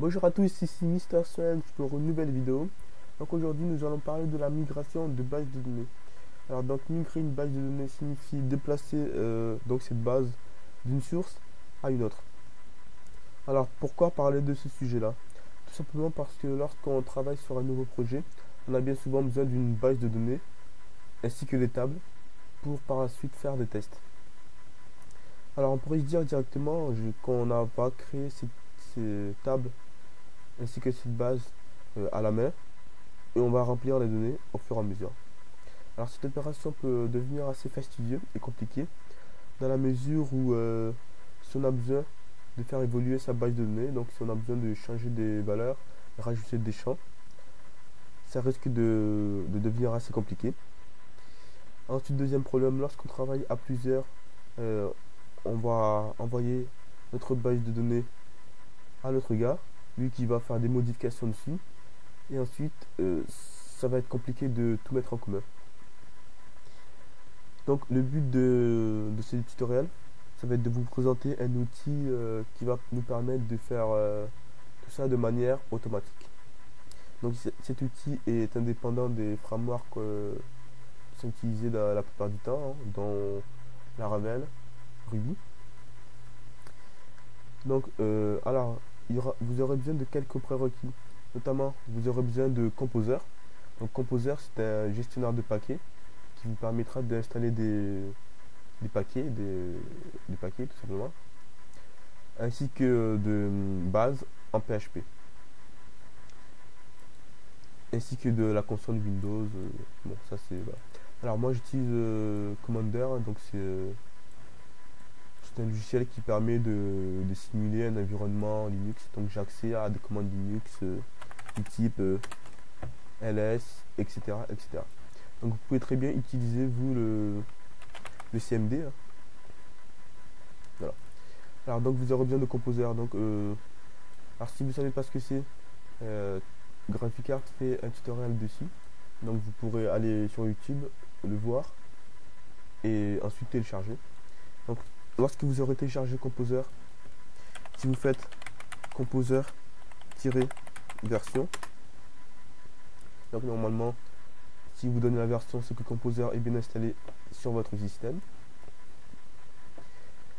Bonjour à tous, ici Mister Swen pour une nouvelle vidéo. Donc aujourd'hui nous allons parler de la migration de base de données. Alors donc migrer une base de données signifie déplacer donc cette base d'une source à une autre. Alors pourquoi parler de ce sujet-là? Tout simplement parce que lorsqu'on travaille sur un nouveau projet, on a bien souvent besoin d'une base de données ainsi que des tables pour par la suite faire des tests. Alors on pourrait se dire directement qu'on va créer ces tables ainsi que cette base à la main et on va remplir les données au fur et à mesure. Alors cette opération peut devenir assez fastidieux et compliqué dans la mesure où si on a besoin de faire évoluer sa base de données, donc si on a besoin de changer des valeurs, rajouter des champs, ça risque de devenir assez compliqué. Ensuite, deuxième problème, lorsqu'on travaille à plusieurs, euh, on va envoyer notre base de données à l'autre gars, lui qui va faire des modifications dessus, et ensuite ça va être compliqué de tout mettre en commun. Donc le but de ce tutoriel, ça va être de vous présenter un outil qui va nous permettre de faire tout ça de manière automatique. Donc cet outil est indépendant des frameworks qui sont utilisés la plupart du temps, hein, dont Laravel, Ruby. Donc alors, vous aurez besoin de quelques prérequis. Notamment, vous aurez besoin de Composer. Donc Composer, c'est un gestionnaire de paquets qui vous permettra d'installer des paquets, des paquets tout simplement, ainsi que de bases en PHP, ainsi que de la console Windows. Bon, ça c'est. Voilà. Alors moi j'utilise Commander, donc c'est un logiciel qui permet de simuler un environnement Linux. Donc j'ai accès à des commandes Linux du type ls, etc., etc. Donc vous pouvez très bien utiliser vous le CMD. Hein. Voilà. Alors donc vous aurez besoin de Composer. Donc alors si vous ne savez pas ce que c'est, euh, GraphiCart fait un tutoriel dessus. Donc vous pourrez aller sur YouTube, le voir et ensuite télécharger. Donc lorsque vous aurez téléchargé Composer, si vous faites Composer-version, donc normalement si vous donnez la version, c'est que Composer est bien installé sur votre système.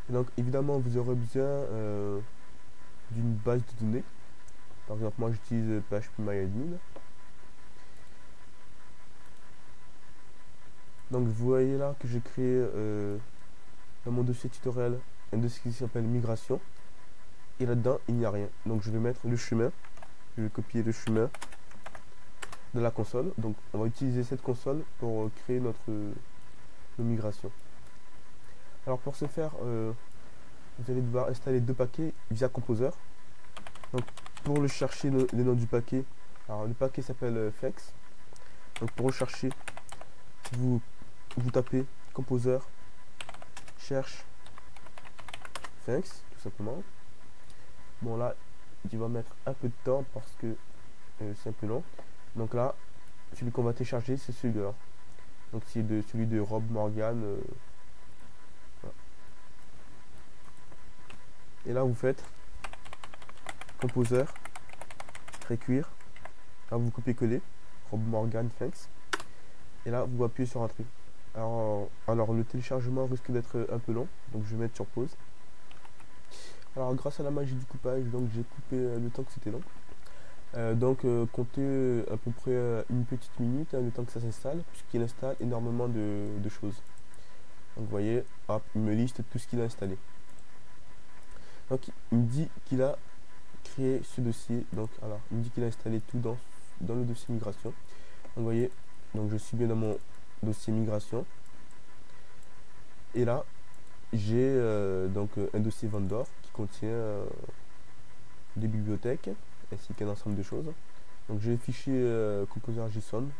Et donc évidemment vous aurez besoin d'une base de données. Par exemple moi j'utilise PHPMyAdmin. Donc vous voyez là que j'ai créé dans mon dossier tutoriel un dossier qui s'appelle migration. Et là-dedans il n'y a rien. Donc je vais mettre le chemin. Je vais copier le chemin de la console. Donc on va utiliser cette console pour créer notre migration. Alors pour ce faire, vous allez devoir installer deux paquets via Composer. Donc pour le chercher le nom du paquet, alors le paquet s'appelle Flex. Donc pour le chercher, vous tapez Composer cherche Flex tout simplement. Bon là, il va mettre un peu de temps parce que c'est un peu long. Donc là, celui qu'on va télécharger, c'est celui-là. Donc c'est celui de Rob Morgan. Voilà. Et là, vous faites Composer, recueillir. Là, vous copiez-coller Rob Morgan Thanks. Et là, vous appuyez sur Entrée. Alors le téléchargement risque d'être un peu long, donc je vais mettre sur pause. Alors grâce à la magie du coupage, donc j'ai coupé le temps que c'était long. Donc comptez à peu près une petite minute, hein, le temps que ça s'installe, puisqu'il installe énormément de choses. Donc vous voyez, hop, il me liste tout ce qu'il a installé. Donc il me dit qu'il a créé ce dossier. Donc alors, il me dit qu'il a installé tout dans le dossier migration. Donc vous voyez, donc je suis bien dans mon dossier migration. Et là, j'ai donc un dossier vendor qui contient des bibliothèques ainsi qu'un ensemble de choses. Donc j'ai le fichier Composer JSON où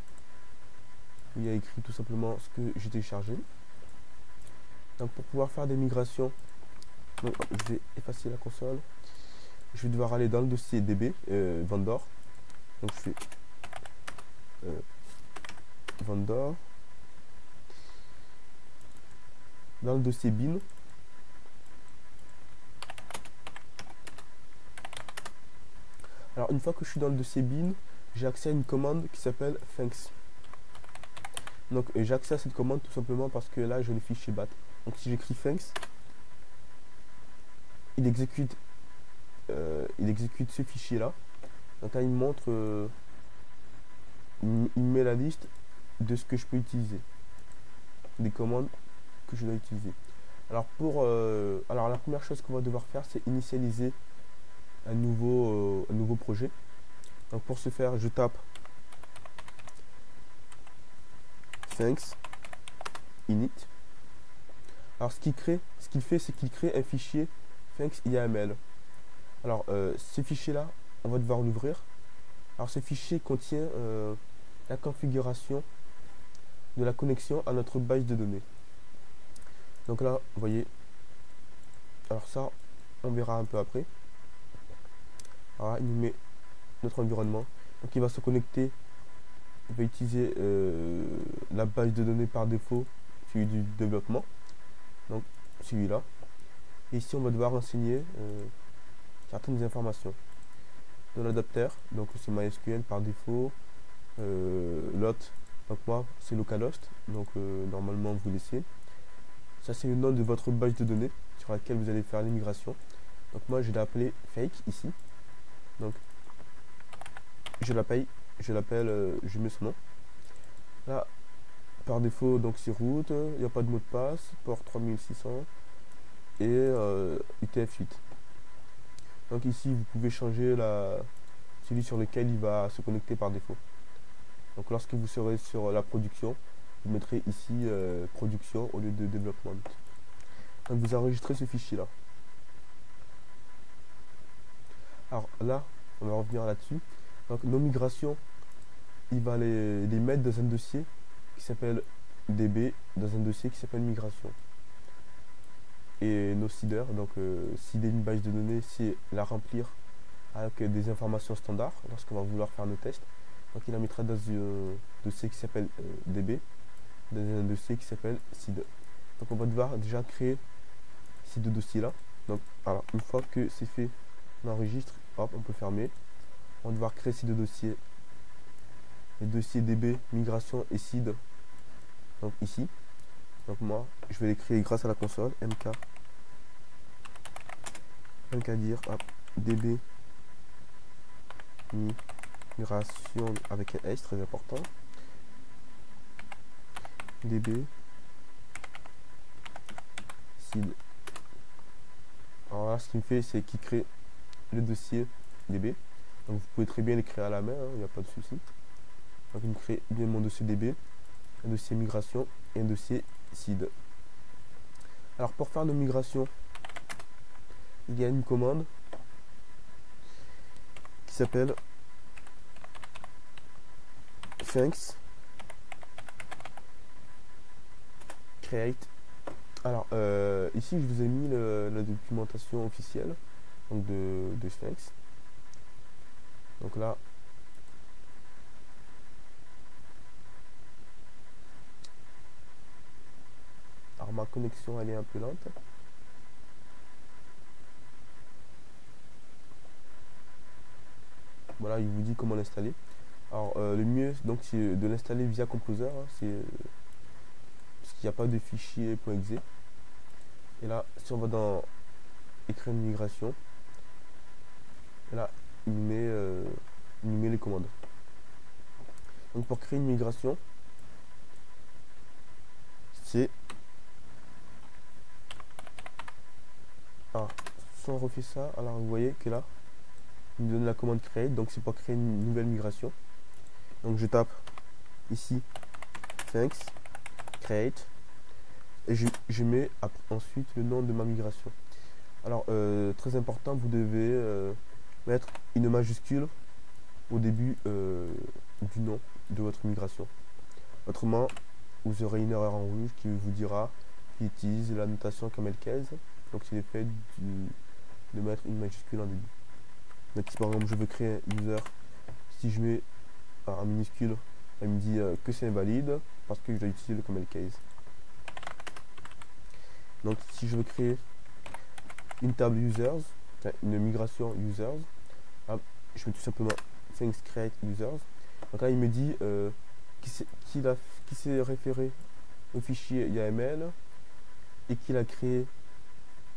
il y a écrit tout simplement ce que j'ai téléchargé. Donc pour pouvoir faire des migrations, donc, je vais effacer la console. Je vais devoir aller dans le dossier DB vendor. Donc je fais vendor. Dans le dossier bin, Alors une fois que je suis dans le dossier bin, j'ai accès à une commande qui s'appelle thanks. Donc j'ai accès à cette commande tout simplement parce que là j'ai le fichier bat. Donc si j'écris thanks, il exécute ce fichier là. Donc là il me montre, il met la liste de ce que je peux utiliser, des commandes que je dois utiliser. Alors alors la première chose qu'on va devoir faire, c'est initialiser un nouveau projet. Donc pour ce faire, je tape thanks init. Alors ce qu'il fait, c'est qu'il crée un fichier thanks YAML. Alors ce fichier là, on va devoir l'ouvrir. Alors ce fichier contient la configuration de la connexion à notre base de données. Donc là, vous voyez, alors ça, on verra un peu après. Voilà, il nous met notre environnement. Donc il va se connecter, il va utiliser la base de données par défaut, celui du développement. Donc celui-là. Et ici, on va devoir renseigner certaines informations. De l'adapteur, donc c'est MySQL par défaut. L'autre, donc moi, c'est localhost, donc normalement vous laissez. Ça, c'est le nom de votre base de données sur laquelle vous allez faire l'immigration. Donc moi, je l'ai appelé fake ici. Donc je l'appelle, je mets son nom. Là, par défaut, donc c'est root, il n'y a pas de mot de passe, port 3600 et UTF-8. Donc ici, vous pouvez changer celui sur lequel il va se connecter par défaut. Donc lorsque vous serez sur la production, vous mettrez ici production au lieu de développement. Donc vous enregistrez ce fichier là. Alors là, on va revenir là-dessus. Donc nos migrations, il va les mettre dans un dossier qui s'appelle db, dans un dossier qui s'appelle migration. Et nos seeders, donc s'il est une base de données, c'est la remplir avec des informations standards lorsqu'on va vouloir faire nos tests. Donc il la mettra dans un dossier qui s'appelle db, dans un dossier qui s'appelle seed. Donc on va devoir déjà créer ces deux dossiers là. Donc alors une fois que c'est fait, on enregistre, hop, on peut fermer. On va devoir créer ces deux dossiers, les dossiers db, migration et seed. Donc ici. Donc moi, je vais les créer grâce à la console mk dire hop, db migration avec un S très important, db seed. Alors là, ce qu'il me fait, c'est qu'il crée le dossier db. Donc vous pouvez très bien les créer à la main, il n'y a pas de souci. Donc il me crée bien mon dossier db, un dossier migration et un dossier seed. Alors pour faire nos migrations, il y a une commande qui s'appelle thanks create. Alors ici je vous ai mis la documentation officielle donc de thanks. Donc là alors ma connexion elle est un peu lente. Voilà, il vous dit comment l'installer. Alors le mieux donc c'est de l'installer via Composer, hein, parce qu'il n'y a pas de fichier .exe. Et là si on va dans écrire une migration, et là il nous met les commandes. Donc pour créer une migration, c'est si on refait ça, alors vous voyez que là il me donne la commande create, donc c'est pour créer une nouvelle migration. Donc je tape ici thanks create et je mets ensuite le nom de ma migration. Alors très important, vous devez mettre une majuscule au début du nom de votre migration. Autrement, vous aurez une erreur en rouge qui vous dira qu'il utilise la notation camel case. Donc c'est le fait de mettre une majuscule en début. Donc si par exemple je veux créer un user, si je mets un minuscule, elle me dit que c'est invalide parce que je dois utiliser le camel case. Donc si je veux créer une table users, une migration users, je mets tout simplement thanks create users. Donc là il me dit qui s'est référé au fichier YAML et qu'il a créé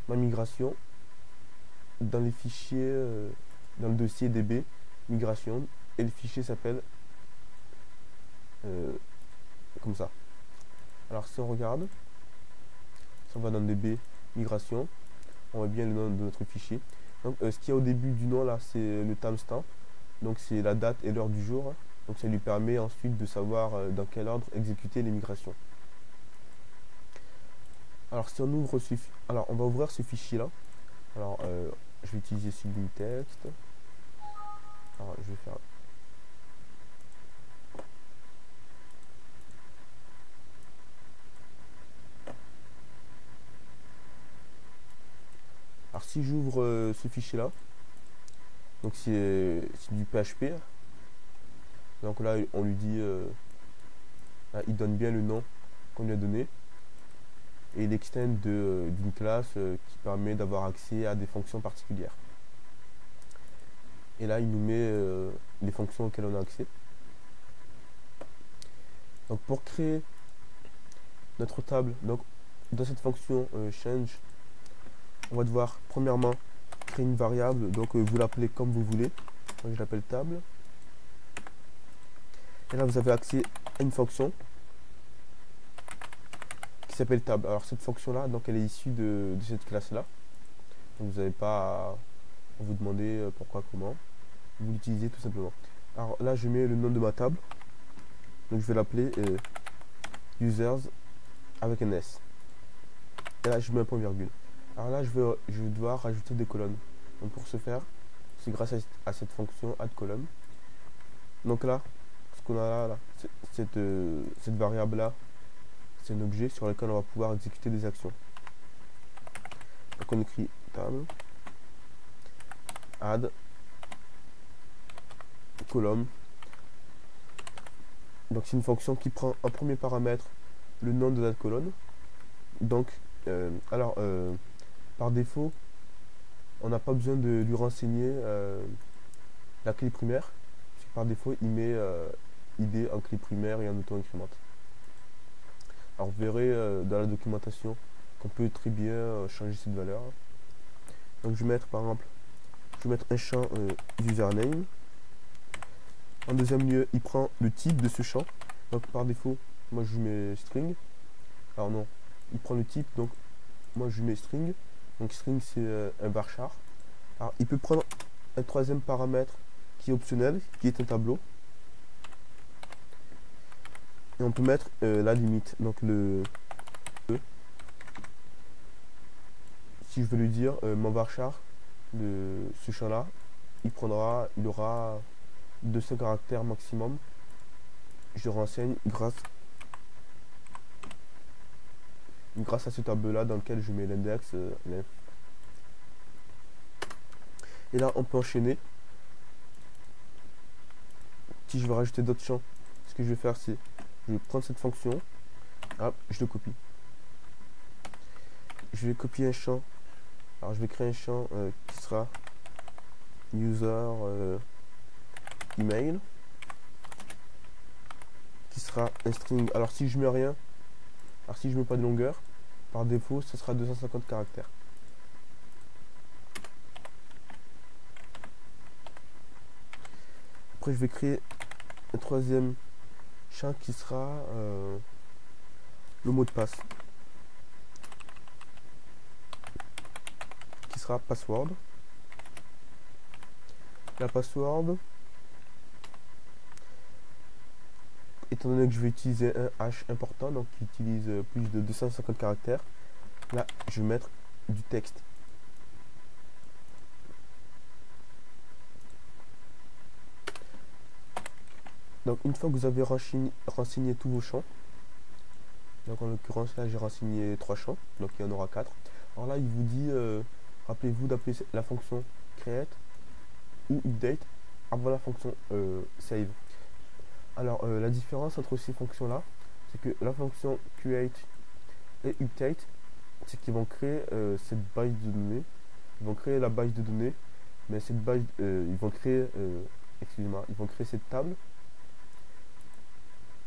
ma migration dans les fichiers dans le dossier DB migration, et le fichier s'appelle comme ça. Alors si on regarde, si on va dans le DB migration, on voit bien le nom de notre fichier. Donc ce qu'il y a au début du nom là, c'est le timestamp, donc c'est la date et l'heure du jour. Donc ça lui permet ensuite de savoir dans quel ordre exécuter les migrations. Alors si on ouvre alors on va ouvrir ce fichier là. Alors je vais utiliser Sublime Text. Alors je vais faire alors si j'ouvre ce fichier là, donc c'est du PHP. Donc là on lui dit il donne bien le nom qu'on lui a donné, et il extend d'une classe qui permet d'avoir accès à des fonctions particulières. Et là il nous met les fonctions auxquelles on a accès. Donc pour créer notre table, donc dans cette fonction change, on va devoir premièrement créer une variable, donc vous l'appelez comme vous voulez. Moi je l'appelle table. Et là vous avez accès à une fonction qui s'appelle table. Alors cette fonction là, donc elle est issue de cette classe là. Donc vous n'avez pas à vous demander pourquoi, comment. Vous l'utilisez tout simplement. Alors là je mets le nom de ma table. Donc je vais l'appeler users avec un S. Et là je mets un point virgule. Alors là je vais devoir rajouter des colonnes. Donc pour ce faire, c'est grâce à cette fonction add column. Donc là, ce qu'on a là, cette variable là, c'est un objet sur lequel on va pouvoir exécuter des actions. Donc on écrit table add column. Donc c'est une fonction qui prend en premier paramètre le nom de la colonne. Donc par défaut, on n'a pas besoin de lui renseigner la clé primaire. Parce que par défaut, il met id en clé primaire et en auto-incrémente. Alors vous verrez dans la documentation qu'on peut très bien changer cette valeur. Donc je vais mettre par exemple, un champ username. En deuxième lieu, il prend le type de ce champ. Donc par défaut, moi je mets string. Alors non, il prend le type, donc moi je mets string. Donc string c'est un varchar. Alors il peut prendre un troisième paramètre qui est optionnel, qui est un tableau. Et on peut mettre la limite, donc si je veux lui dire mon varchar de ce champ là, il aura 200 caractères maximum. Je renseigne grâce à ce tableau là dans lequel je mets l'index et là on peut enchaîner. Si je veux rajouter d'autres champs, ce que je vais faire, c'est je vais prendre cette fonction, hop, je le copie. Je vais copier un champ. Alors je vais créer un champ qui sera user email, qui sera un string. Alors si je mets rien, alors si je mets pas de longueur, par défaut ce sera 250 caractères. Après je vais créer un troisième champ qui sera le mot de passe, qui sera password. La password, étant donné que je vais utiliser un hash important, donc qui utilise plus de 250 caractères, là je vais mettre du texte. Donc une fois que vous avez renseigné tous vos champs, donc en l'occurrence là j'ai renseigné 3 champs, donc il y en aura 4. Alors là il vous dit, rappelez-vous d'appeler la fonction create ou update avant la fonction save. Alors la différence entre ces fonctions là, c'est que la fonction create et update, c'est qu'ils vont créer cette base de données, ils vont créer la base de données Mais cette base, ils vont créer, excusez-moi, ils vont créer cette table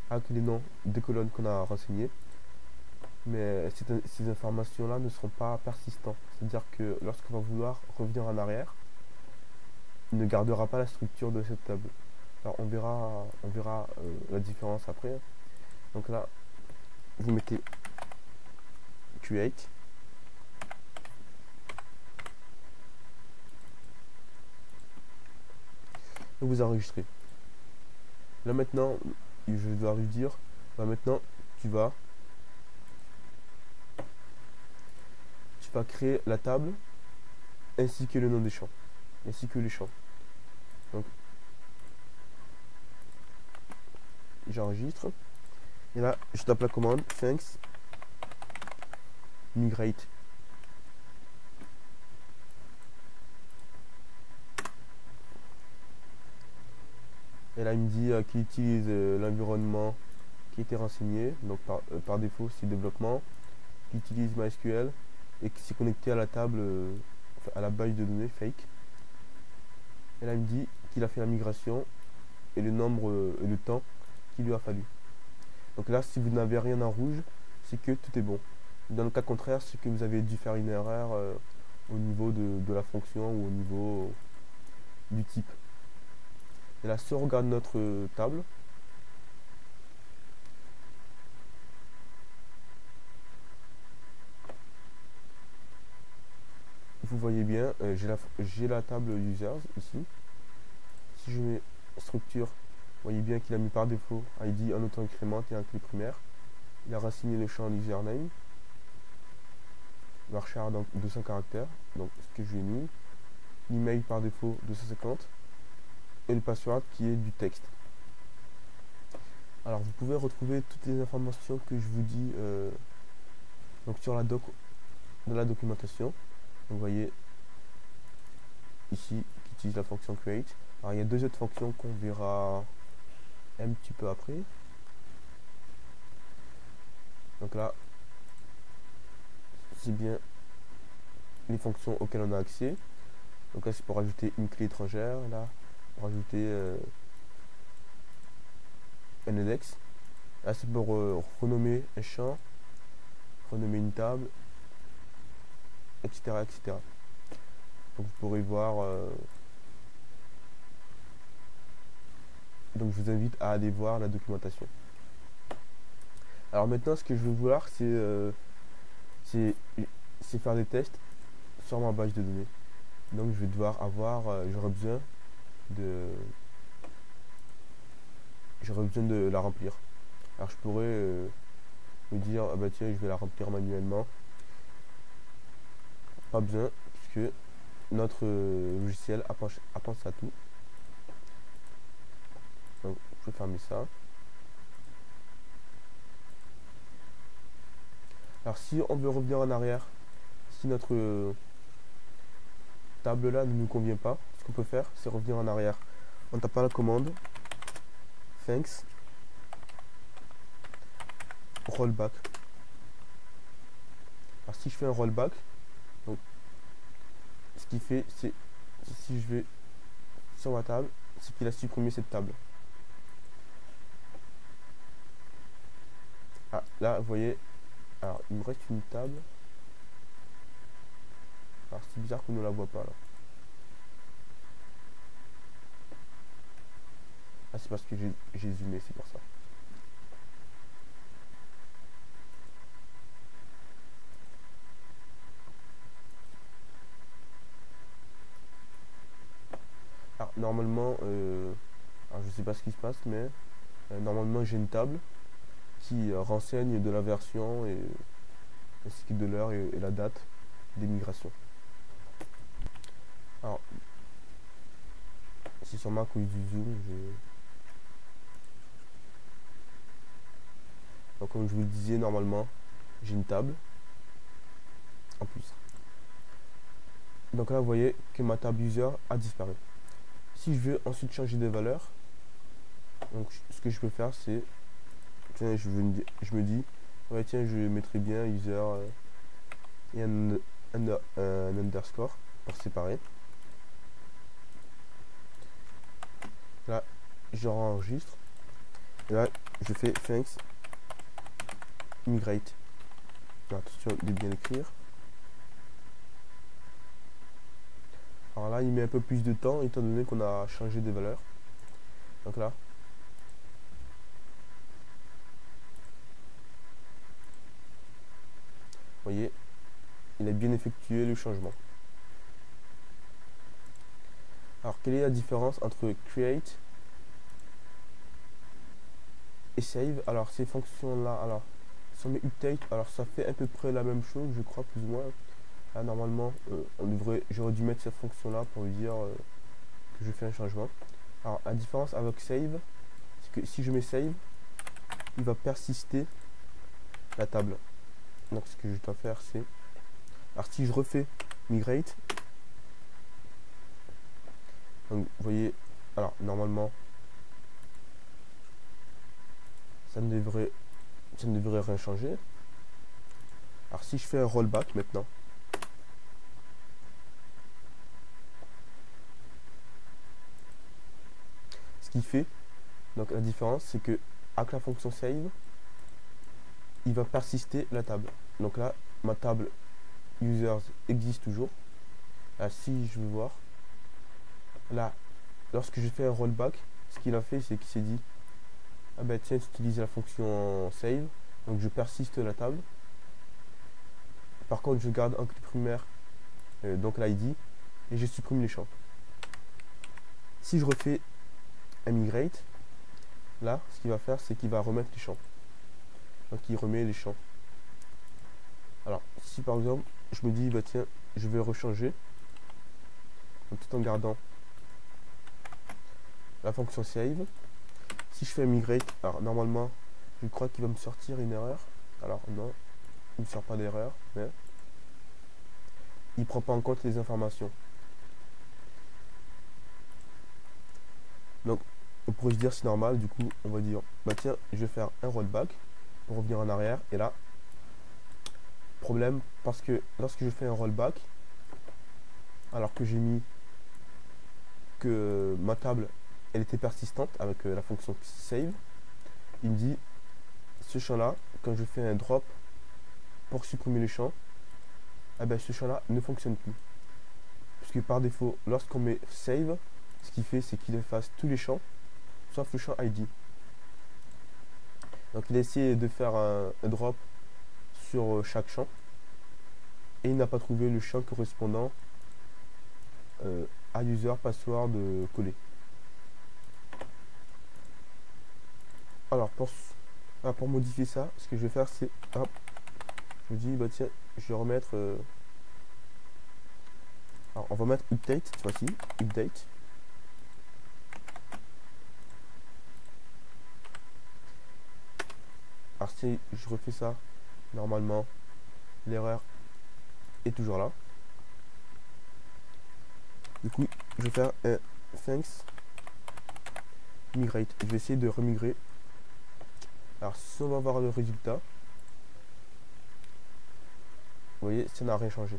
avec les noms des colonnes qu'on a renseignées. Mais ces informations-là ne seront pas persistantes. C'est-à-dire que lorsqu'on va vouloir revenir en arrière, il ne gardera pas la structure de cette table. Alors on verra la différence après. Donc là, vous mettez create. Et vous enregistrez. Là maintenant, je dois lui dire, bah maintenant tu vas créer la table ainsi que le nom des champs, ainsi que les champs. Donc j'enregistre. Et là, je tape la commande thanks migrate. Et là, il me dit qu'il utilise l'environnement qui était renseigné, donc par défaut, c'est développement, qui utilise MySQL et qui s'est connecté à la table, à la base de données fake. Et là, il me dit qu'il a fait la migration et le nombre et le temps qu'il lui a fallu. Donc là, si vous n'avez rien en rouge, c'est que tout est bon. Dans le cas contraire, c'est que vous avez dû faire une erreur au niveau de la fonction ou au niveau du type. Et là, si on regarde notre table, vous voyez bien, j'ai la table users ici. Si je mets structure, vous voyez bien qu'il a mis par défaut ID en auto-incrémente et en clé primaire. Il a renseigné le champ username, varchar donc 200 caractères, donc ce que je lui ai mis. L'email par défaut 250 et le password qui est du texte. Alors vous pouvez retrouver toutes les informations que je vous dis donc sur la doc dans la documentation. Vous voyez ici qui utilise la fonction create. Alors il y a deux autres fonctions qu'on verra un petit peu après. Donc là, c'est bien les fonctions auxquelles on a accès. Donc là c'est pour rajouter une clé étrangère, là pour rajouter un index. Là c'est pour renommer un champ, renommer une table, etc. etc. Donc vous pourrez voir. Donc je vous invite à aller voir la documentation. Alors maintenant, ce que je veux voir, c'est faire des tests sur ma base de données. Donc je vais devoir j'aurai besoin de la remplir. Alors je pourrais me dire, ah bah tiens, je vais la remplir manuellement. Pas besoin, puisque notre logiciel a pensé à tout. Donc je vais fermer ça. Alors si on veut revenir en arrière, si notre table là ne nous convient pas, ce qu'on peut faire, c'est revenir en arrière en tapant la commande thanks rollback. Alors si je fais un rollback, donc ce qu'il fait, c'est si je vais sur ma table, c'est qu'il a supprimé cette table. Ah, là, vous voyez, alors il me reste une table. Alors c'est bizarre qu'on ne la voit pas là. Ah, c'est parce que j'ai zoomé, c'est pour ça. Alors normalement, alors, je sais pas ce qui se passe, mais normalement j'ai une table qui renseigne de la version et ainsi que de l'heure et la date des migrations. Alors, c'est sûrement à cause du zoom. Donc comme je vous le disais, normalement, j'ai une table en plus. Donc là, vous voyez que ma table user a disparu. Si je veux ensuite changer des valeurs, donc ce que je peux faire, c'est, tiens, je me dis, ouais, tiens, je mettrai bien user et un underscore pour séparer. Là, je enregistre. Et là, je fais thanks migrate. Attention de bien écrire. Alors là, il met un peu plus de temps étant donné qu'on a changé de valeur. Donc là, vous voyez, il a bien effectué le changement. Alors, quelle est la différence entre create et save? Alors, ces fonctions-là, alors, si on met update, alors ça fait à peu près la même chose, je crois, plus ou moins. Là, normalement, j'aurais dû mettre cette fonction-là pour lui dire que je fais un changement. Alors, la différence avec save, c'est que si je mets save, il va persister la table. Donc, ce que je dois faire, c'est... Alors, si je refais migrate, donc, vous voyez, alors, normalement, ça ne devrait rien changer. Alors, si je fais un rollback maintenant, ce qu'il fait, donc la différence, c'est que avec la fonction save, il va persister la table. Donc là, ma table users existe toujours. Là, si je veux voir, là, lorsque je fais un rollback, ce qu'il a fait, c'est qu'il s'est dit, ah ben tiens, j'utilise la fonction save, donc je persiste la table. Par contre, je garde en clé primaire, donc l'ID, et je supprime les champs. Si je refais un migrate, là, ce qu'il va faire, c'est qu'il va remettre les champs. Donc il remet les champs. Alors, si par exemple, je me dis, bah tiens, je vais rechanger, tout en gardant la fonction save. Si je fais un migrate, alors normalement, je crois qu'il va me sortir une erreur. Alors non, il ne sort pas d'erreur, mais il prend pas en compte les informations. Donc, on pourrait se dire c'est normal, du coup, on va dire, bah tiens, je vais faire un rollback pour revenir en arrière, et là, problème, parce que lorsque je fais un rollback, alors que j'ai mis que ma table, elle était persistante avec la fonction save, il me dit, ce champ-là, quand je fais un drop pour supprimer les champs, ah ben ce champ-là ne fonctionne plus. Puisque par défaut, lorsqu'on met save, ce qu'il fait, c'est qu'il efface tous les champs, sauf le champ ID. Donc il a essayé de faire un drop sur chaque champ, et il n'a pas trouvé le champ correspondant à user password collé. Alors pour modifier ça, ce que je vais faire, c'est hop, je me dis bah tiens, je vais remettre alors on va mettre update cette fois-ci, update. Alors si je refais ça, normalement l'erreur est toujours là. Du coup, je vais faire un thanks migrate. Je vais essayer de remigrer. Alors si on va voir le résultat, vous voyez, ça n'a rien changé.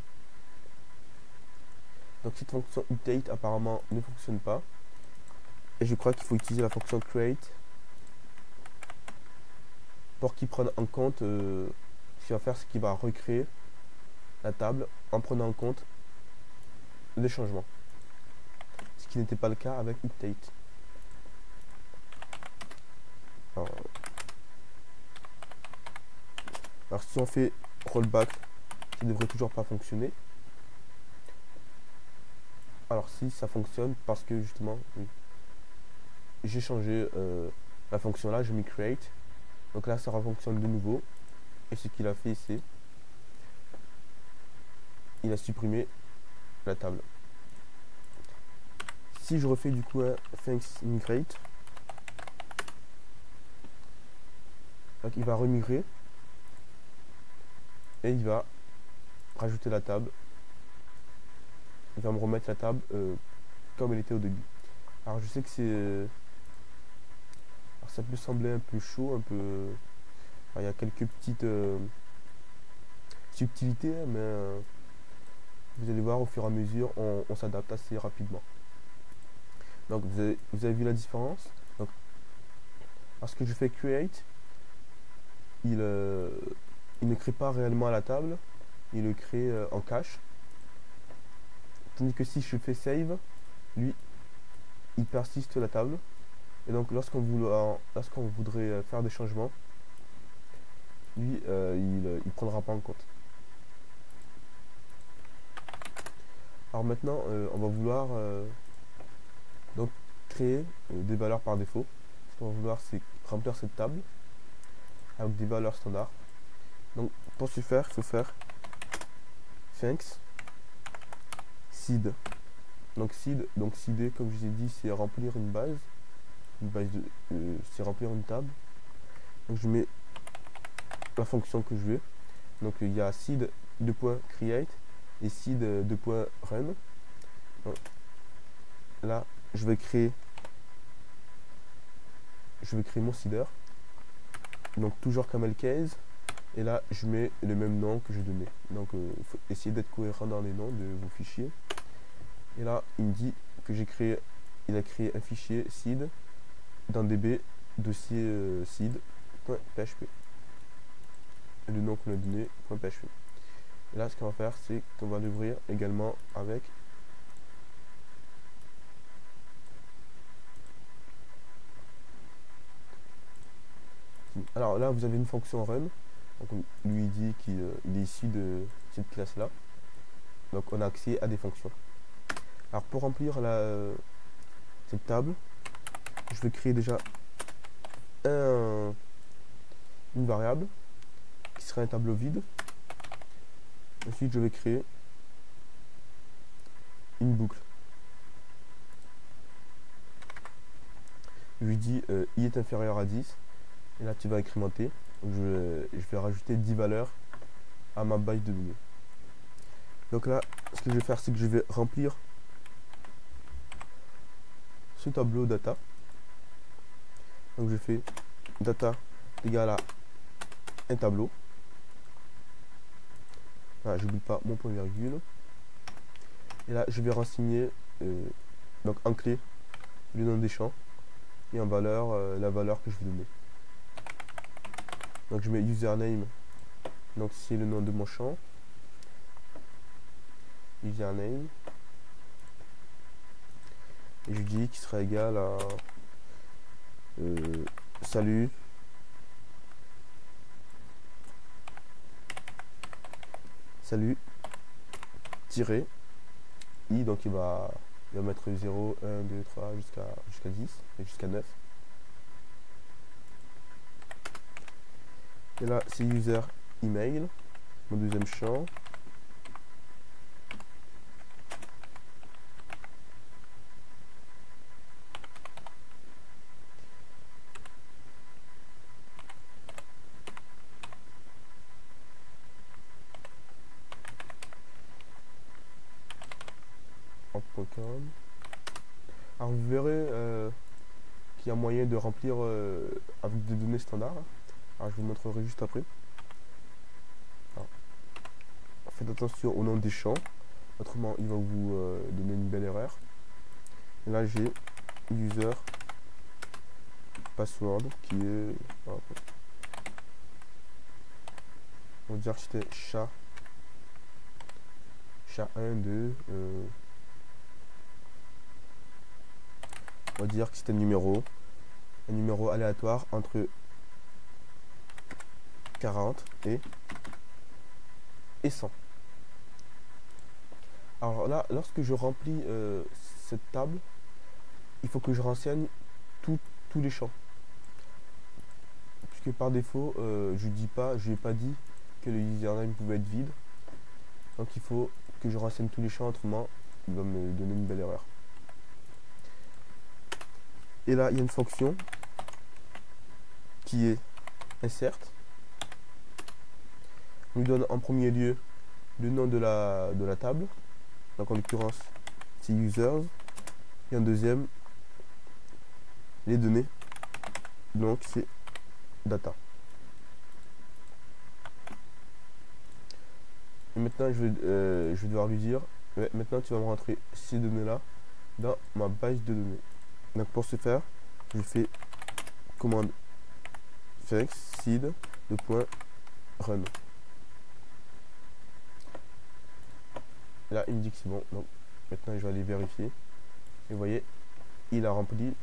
Donc cette fonction update apparemment ne fonctionne pas. Et je crois qu'il faut utiliser la fonction create pour qu'il prenne en compte ce qu'il va faire, c'est qu'il va recréer la table en prenant en compte les changements. Ce qui n'était pas le cas avec update. Alors si on fait rollback, ça ne devrait toujours pas fonctionner. Alors si ça fonctionne, parce que justement, oui, j'ai changé la fonction là, j'ai mis create. Donc là ça fonctionne de nouveau. Et ce qu'il a fait, c'est il a supprimé la table. Si je refais du coup un thanks migrate, donc il va remigrer et il va rajouter la table. Il va me remettre la table comme elle était au début. Alors je sais que c'est alors ça peut sembler un peu chaud, un peu il y a quelques petites subtilités, mais vous allez voir au fur et à mesure on s'adapte assez rapidement. Donc vous avez vu la différence. Donc lorsque je fais create, il ne crée pas réellement à la table, il le crée en cache. Tandis que si je fais save, lui, il persiste la table. Et donc lorsqu'on voudrait faire des changements, lui, il prendra pas en compte. Alors maintenant, on va vouloir donc créer des valeurs par défaut. Ce qu'on va vouloir, c'est remplir cette table avec des valeurs standards. Donc pour ce faire, il faut faire thanks seed. Donc seed, donc seeder, comme je vous ai dit, c'est remplir une base c'est remplir une table. Donc je mets la fonction que je veux. Donc il y a seed .create et seed .run. Donc, là, je vais créer mon seeder. Donc toujours camel case. Et là, je mets le même nom que je donnais. Donc il faut essayer d'être cohérent dans les noms de vos fichiers. Et là, il me dit que il a créé un fichier seed dans db dossier seed.php. Et le nom qu'on a donné, .php. Et là, ce qu'on va faire, c'est qu'on va l'ouvrir également avec alors là, vous avez une fonction run. Donc, lui dit qu'il est issu de cette classe-là. Donc, on a accès à des fonctions. Alors, pour remplir cette table, je vais créer déjà une variable qui sera un tableau vide. Ensuite, je vais créer une boucle. Je lui dis i est inférieur à 10. Et là, tu vas incrémenter. Donc, je vais rajouter 10 valeurs à ma base de données. Donc là, ce que je vais faire, c'est que je vais remplir ce tableau data. Donc je fais data égale à un tableau. Voilà, j'oublie pas mon point virgule. Et là, je vais renseigner donc en clé le nom des champs et en valeur la valeur que je vais donner. Donc je mets username, donc c'est le nom de mon champ. Username. Et je dis qu'il sera égal à salut tiré i, donc il va mettre 0, 1, 2, 3 jusqu'à 10 et jusqu'à 9. Et là, c'est user email, mon deuxième champ. Alors vous verrez qu'il y a moyen de remplir avec des données standards. Alors je vous montrerai juste après. Alors, faites attention au nom des champs, autrement il va vous donner une belle erreur. Et là j'ai user password qui est on va dire que c'était chat 1, 2 on va dire que c'était un numéro aléatoire entre 40 et 100. Alors là, lorsque je remplis cette table, il faut que je renseigne tous les champs. Puisque par défaut, je n'ai pas dit que le username pouvait être vide. Donc il faut que je renseigne tous les champs, autrement il va me donner une belle erreur. Et là, il y a une fonction qui est insert. On lui donne en premier lieu le nom de la table. Donc en l'occurrence, c'est users. Et en deuxième, les données. Donc c'est data. Et maintenant, je vais devoir lui dire, maintenant tu vas me rentrer ces données-là dans ma base de données. Donc pour ce faire, je fais commande fx seed de point run. Là il me dit que c'est bon, donc maintenant je vais aller vérifier. Et vous voyez, il a rempli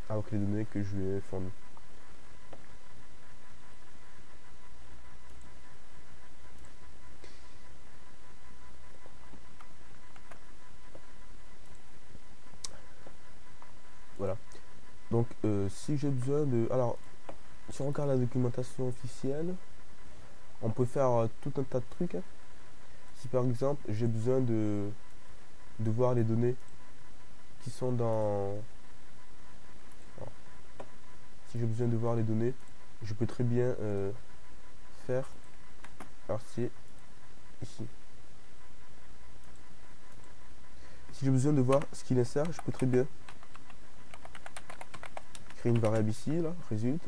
avec les données que je lui ai fournies. Voilà. Donc si j'ai besoin de... Alors, si on regarde la documentation officielle, on peut faire tout un tas de trucs. Si par exemple j'ai besoin de voir les données qui sont dans... Alors, si j'ai besoin de voir les données, je peux très bien faire... Alors c'est ici. Si j'ai besoin de voir ce qu'il insère, je peux très bien créer une variable ici, là, résulte,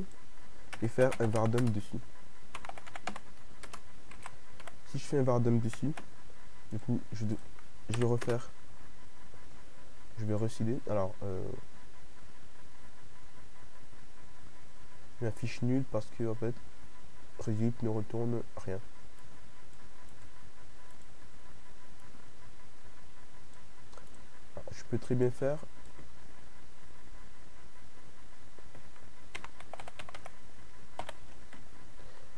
et faire un var_dump dessus. Si je fais un var_dump dessus, du coup, je vais refaire, je vais recycler. Alors, je m'affiche nul parce que, en fait, result ne retourne rien. Alors, je peux très bien faire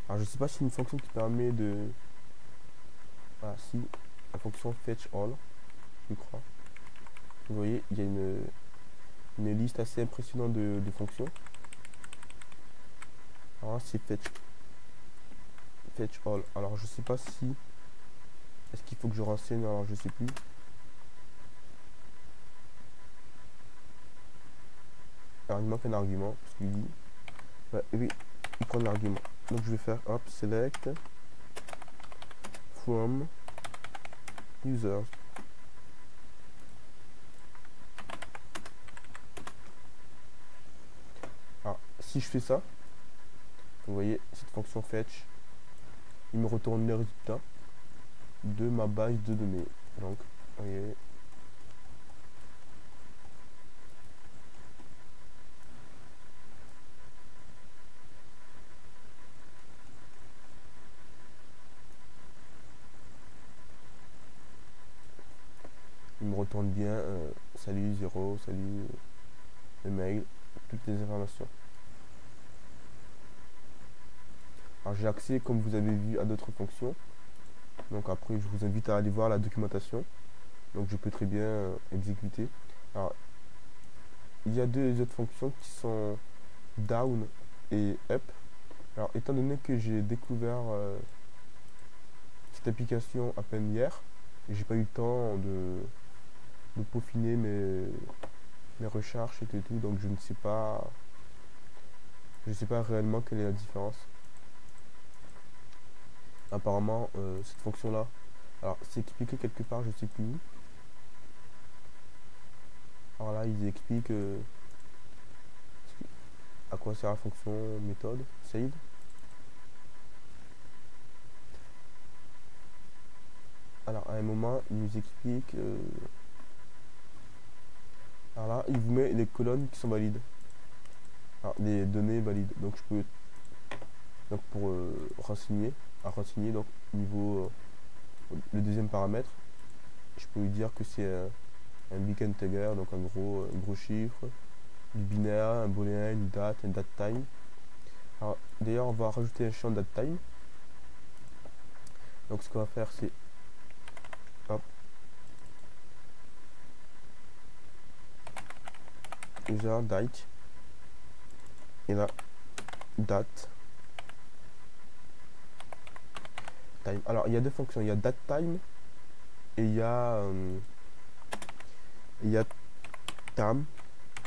alors je sais pas si c'est une fonction qui permet de... Ah si, la fonction fetch all, je crois. Vous voyez, il y a une liste assez impressionnante de fonctions. Alors c'est fetch all. Alors je sais pas si... Est-ce qu'il faut que je renseigne? Alors je sais plus. Alors il manque un argument, parce qu'il dit... Bah, oui, il prend l'argument. Donc je vais faire hop, select from users. Alors si je fais ça, vous voyez cette fonction fetch, il me retourne les résultats de ma base de données. Donc, vous voyez, il me retourne bien salut 0, salut email, toutes les informations. Alors j'ai accès, comme vous avez vu, à d'autres fonctions. Donc après, je vous invite à aller voir la documentation. Donc je peux très bien exécuter. Alors, il y a deux autres fonctions qui sont down et up. Alors étant donné que j'ai découvert cette application à peine hier, j'ai pas eu le temps de peaufiner mes recherches et tout, donc je ne sais pas réellement quelle est la différence. Apparemment cette fonction là, alors c'est expliqué quelque part, je sais plus où. Alors là ils expliquent à quoi sert la fonction méthode save. Alors à un moment il nous explique alors là il vous met les colonnes qui sont valides, alors les données valides. Donc je peux, donc pour renseigner donc niveau le deuxième paramètre, je peux lui dire que c'est un big integer, donc un gros chiffre, du binaire, un booléen, une date, un date time. Alors d'ailleurs on va rajouter un champ date time. Donc ce qu'on va faire c'est hop, user date, et là date time. Alors il y a deux fonctions, il y a date time et il y a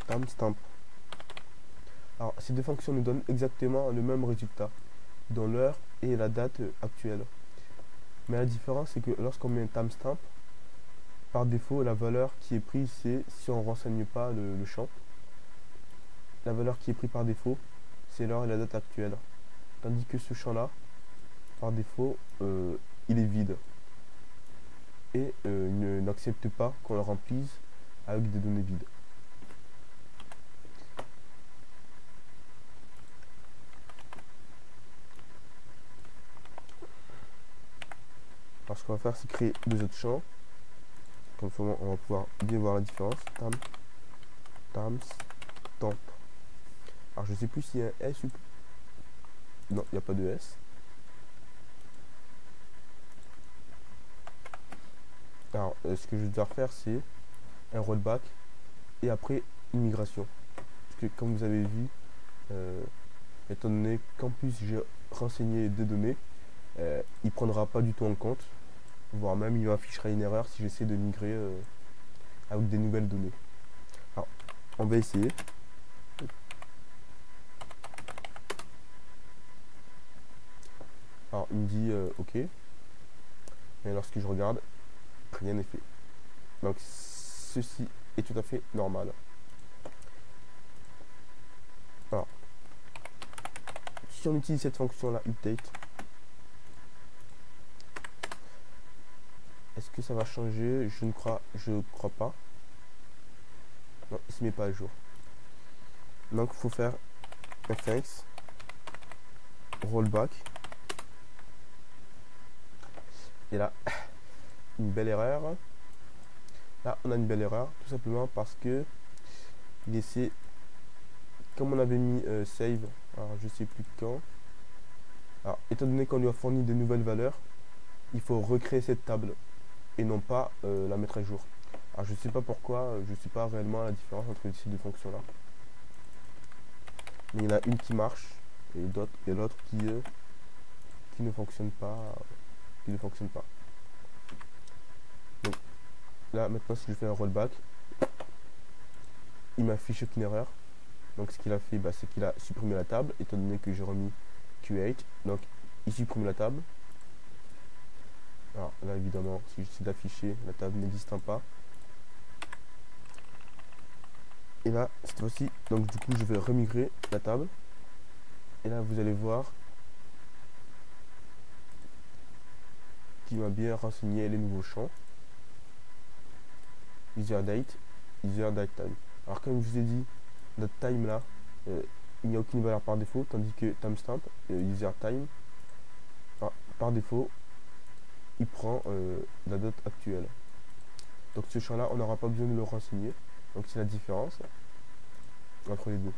timestamp. Alors ces deux fonctions nous donnent exactement le même résultat dans l'heure et la date actuelle. Mais la différence c'est que lorsqu'on met un timestamp, par défaut la valeur qui est prise c'est, si on ne renseigne pas le champ, la valeur qui est prise par défaut c'est l'heure et la date actuelle. Tandis que ce champ là, par défaut, il est vide. Et il n'accepte pas qu'on le remplisse avec des données vides. Alors ce qu'on va faire, c'est créer deux autres champs. Comme ça, on va pouvoir bien voir la différence. Tams, temp. Alors je sais plus s'il y a un S ou... Non, il n'y a pas de S. Alors ce que je dois faire, c'est un rollback et après une migration. Parce que comme vous avez vu, étant donné qu'en plus j'ai renseigné les deux données, il prendra pas du tout en compte, voire même il m'affichera une erreur si j'essaie de migrer avec des nouvelles données. Alors, on va essayer. Alors, il me dit OK. Et lorsque je regarde, rien n'est fait. Donc, ceci est tout à fait normal. Alors, si on utilise cette fonction-là, update, est-ce que ça va changer? Je crois pas. Non, il se met pas à jour. Donc, il faut faire fx rollback. Et là, une belle erreur. Là, on a une belle erreur, tout simplement parce que il essaie, comme on avait mis save, alors je sais plus quand. Alors, étant donné qu'on lui a fourni de nouvelles valeurs, il faut recréer cette table et non pas la mettre à jour. Alors, je sais pas pourquoi, je sais pas réellement la différence entre ces deux fonctions-là. Mais il y en a une qui marche et l'autre qui ne fonctionne pas, Donc, là, maintenant, si je fais un rollback, il m'affiche aucune erreur. Donc, ce qu'il a fait, c'est qu'il a supprimé la table, étant donné que j'ai remis Q8. Donc, il supprime la table. Alors, là, évidemment, si j'essaie d'afficher, la table n'existant pas. Et là, cette fois-ci, donc, du coup, je vais remigrer la table. Et là, vous allez voir qu'il m'a bien renseigné les nouveaux champs. User date, time. Alors comme je vous ai dit, notre time là, il n'y a aucune valeur par défaut, tandis que timestamp, user time, par défaut, il prend la date actuelle. Donc ce champ là, on n'aura pas besoin de le renseigner. Donc c'est la différence entre les deux.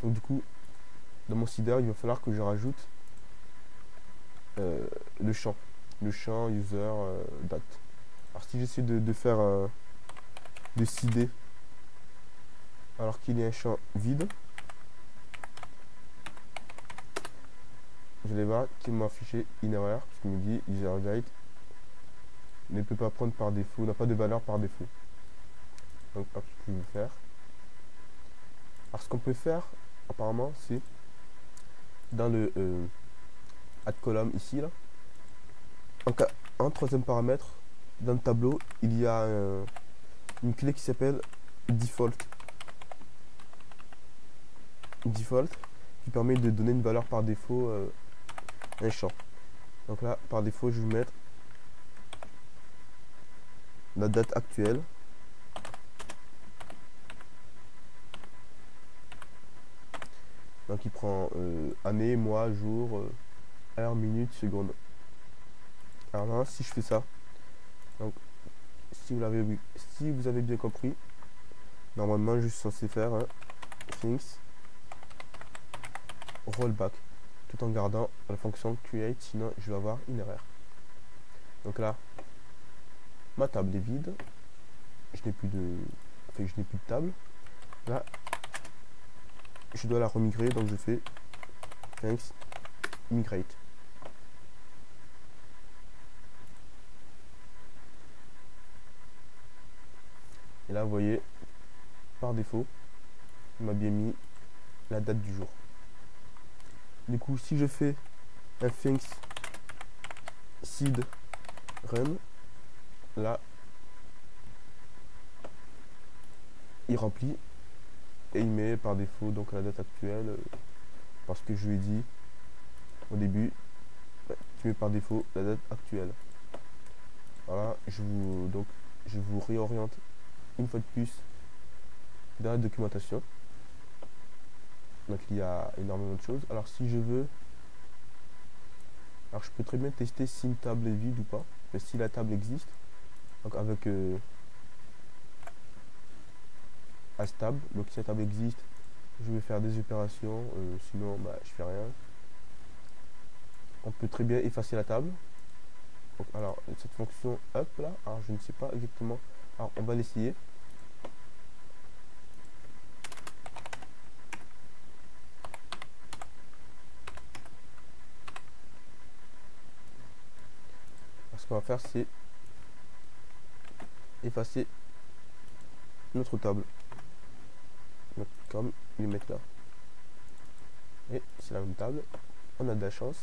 Donc du coup, dans mon seeder, il va falloir que je rajoute le champ user date. Alors si j'essaie de faire de seeder alors qu'il y a un champ vide, vous allez voir qu'il m'a affiché une erreur parce qu'il me dit user date ne peut pas prendre par défaut, n'a pas de valeur par défaut. Donc hop, ce que je vais faire. Alors ce qu'on peut faire apparemment, c'est dans le add column ici là, en troisième paramètre dans le tableau, il y a une clé qui s'appelle default qui permet de donner une valeur par défaut un champ. Donc là, par défaut, je vais mettre la date actuelle. Donc il prend année, mois, jour, heure, minute, seconde. Alors là, si je fais ça, donc si vous avez bien compris, normalement je suis censé faire things rollback tout en gardant la fonction create, sinon je vais avoir une erreur. Donc là, ma table est vide, je n'ai plus de table. Là, je dois la remigrer, donc je fais thanks migrate. Et là, vous voyez, par défaut, il m'a bien mis la date du jour. Du coup, si je fais un things seed run, là, il remplit et il met par défaut donc la date actuelle parce que je lui ai dit au début, tu mets par défaut la date actuelle. Voilà, je vous réoriente une fois de plus dans la documentation. Donc il y a énormément de choses. Alors si je veux Alors je peux très bien tester si une table est vide ou pas, mais si la table existe, donc avec table, donc si la table existe, je vais faire des opérations, sinon bah, je fais rien. On peut très bien effacer la table. Donc, alors cette fonction up là, alors je ne sais pas exactement, alors on va l'essayer. Ce qu'on va faire, c'est effacer notre table. Donc, comme les mettre là. Et c'est la même table. On a de la chance.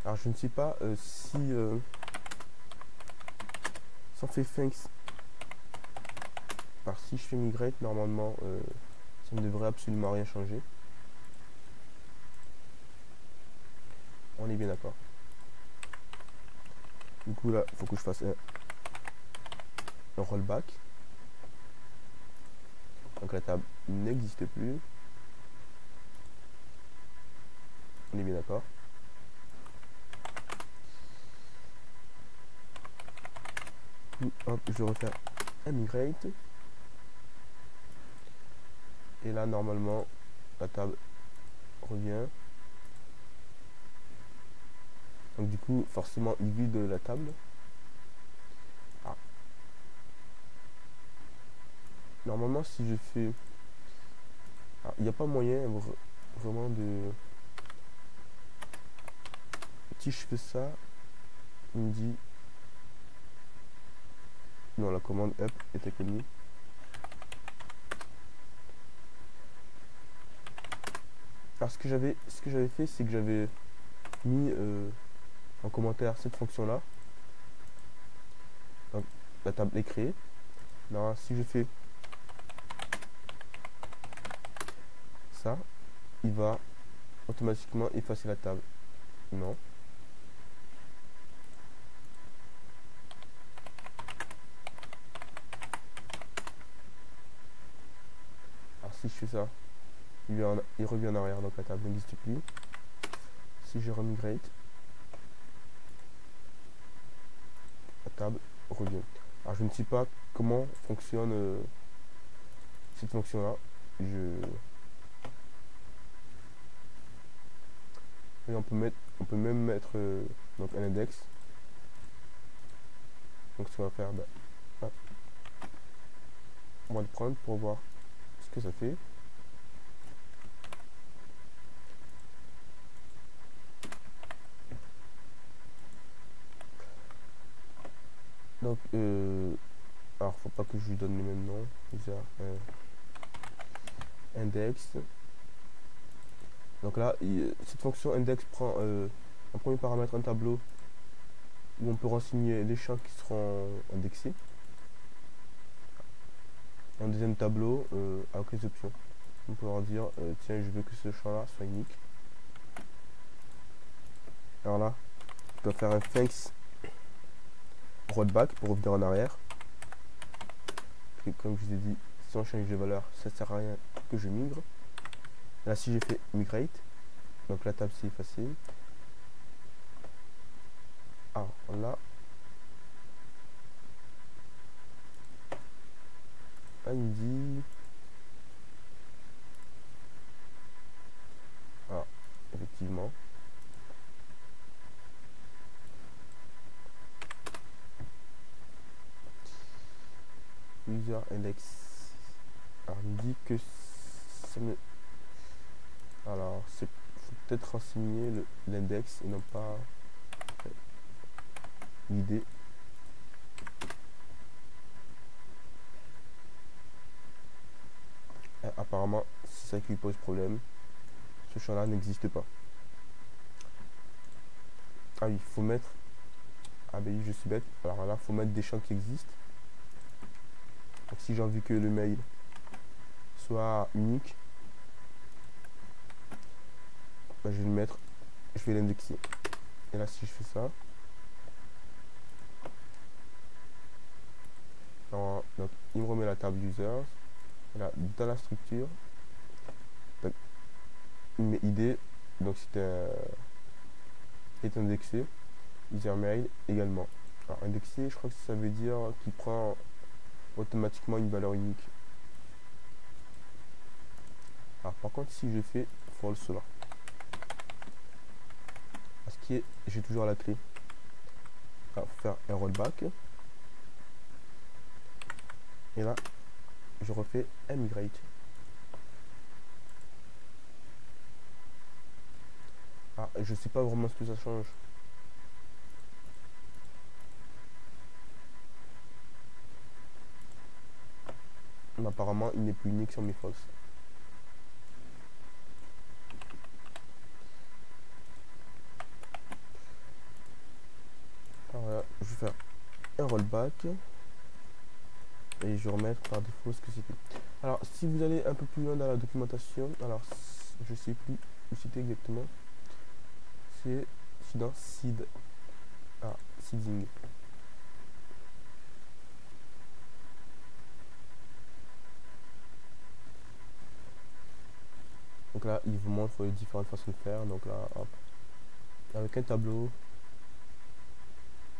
Alors je ne sais pas si on fait thanks. Alors si je fais migrate, normalement ça ne devrait absolument rien changer. On est bien d'accord. Du coup là, il faut que je fasse un rollback. Donc la table n'existe plus. On est bien d'accord. Hop, je vais refaire un migrate. Et là, normalement, la table revient. Donc du coup, forcément, il vide la table. Ah. Normalement, si je fais... Il n'y a pas moyen vraiment de... Si je fais ça, il me dit... Non, la commande up est inconnue. Alors ce que j'avais fait, c'est que j'avais mis en commentaire cette fonction là. Donc la table est créée. Alors si je fais ça, il va automatiquement effacer la table. Non. Alors si je fais ça, il revient en arrière, donc la table n'existe plus. Si je remigrate, la table revient. Alors je ne sais pas comment fonctionne cette fonction là. Et on peut même mettre donc un index. Donc ce qu'on va faire, bah, on va le prendre pour voir ce que ça fait. Donc alors faut pas que je lui donne les mêmes noms. Déjà index. Donc là, cette fonction index prend en premier paramètre un tableau où on peut renseigner les champs qui seront indexés. Un deuxième tableau avec les options. On peut leur dire tiens, je veux que ce champ là soit unique. Alors là, je peux faire un thanks rollback pour revenir en arrière. Et comme je vous ai dit, si on change de valeur, ça sert à rien que je migre. Là, si j'ai fait migrate, donc la table c'est effacée. Alors là, il me dit effectivement. User index. Alors il me dit que ça me... Alors c'est faut peut-être renseigner l'index et non pas l'idée. Apparemment c'est ça qui lui pose problème. Ce champ là n'existe pas. Ah oui, il faut mettre... Ah ben je suis bête. Alors là, il faut mettre des champs qui existent. Donc si j'ai envie que le mail soit unique, ben, je vais le mettre, je vais l'indexer. Et là, si je fais ça, donc il me remet la table users. Et là, dans la structure, donc, il met ID. donc est indexé. Usermail également. Alors indexé, je crois que ça veut dire qu'il prend automatiquement une valeur unique. Alors par contre, si je fais false là, parce que j'ai toujours la clé. Alors faire un rollback. Et là, je refais un migrate. Ah, je sais pas vraiment ce que ça change. Mais apparemment, il n'est plus unique sur mes false. Alors là, je vais faire un rollback. Et je vais remettre par défaut ce que c'était. Alors, si vous allez un peu plus loin dans la documentation, alors je sais plus où c'était exactement. C'est dans seed. Ah, seeding. Donc là, il vous montre les différentes façons de faire. Donc là, hop, avec un tableau.